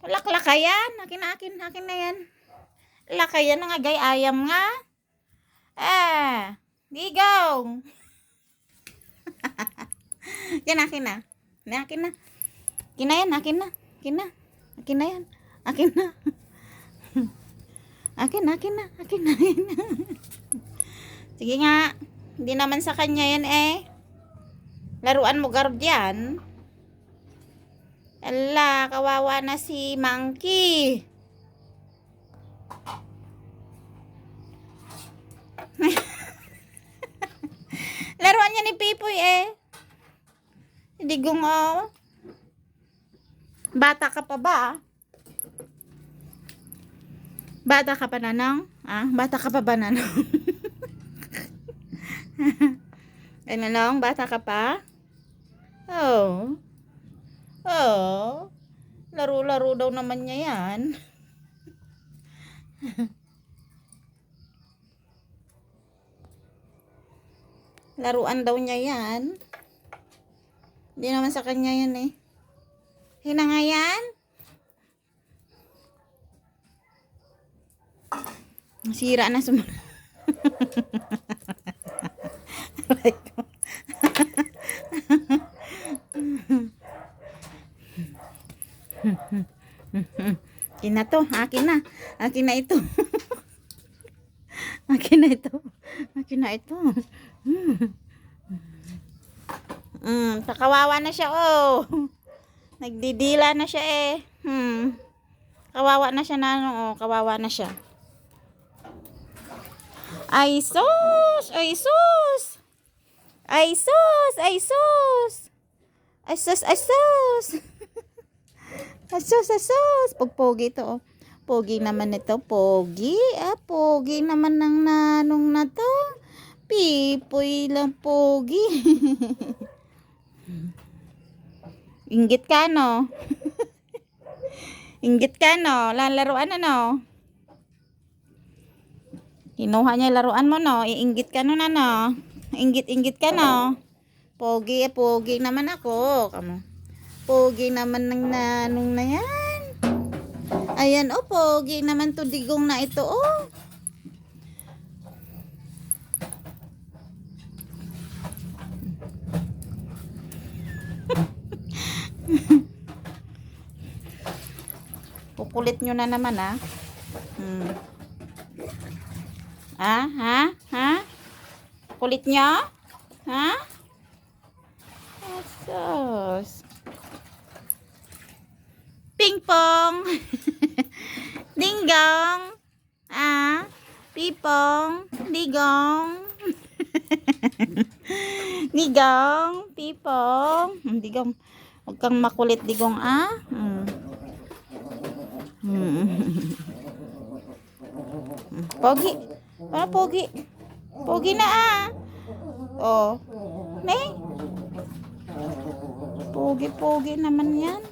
Laklaka yan. Akin na yan. Laka yan nga, gay ayam nga. Digong. Yan, akin na. Akin na. Akin na yan, akin na. Akin na. Akin na yan. Akin na. Akin na. Sige nga. Hindi naman sa kanya yan Laruan mo garb yan. Ala, kawawa na si Monkey. Laruan niya ni Pipoy Digong Bata ka pa ba? Bata ka pa, Nanong? Bata ka pa ba, Nanong? Nanong, bata ka pa? Oh. Laro-laro daw naman niya yan. Laruan daw niya yan. Hindi naman sa kanya yan Hina nga yan. Sira na sumunod. Akin na to. Akin na ito. Akin na ito. Kawawa na siya Nagdidila na siya Kawawa na siya kawawa na siya. Ay sus. Pagpogi to Pogi naman ito. Pogi naman ng nanong na to. Pipoy lang pogi. Inggit ka Inggit ka Lalaruan Kinuha niya laruan mo Iinggit ka Inggit ka Pogi naman ako. Pogi naman ng nanong na yan. Ayan pogi naman to digong na ito Kukulit nyo na naman Kulit nyo? Asos. Ping pong. Dinggong. Pipong. Digong. Digong. Pipong. Digong. Huwag kang makulit, digong Pogi. Pogi. Pogi na Pogi naman yan.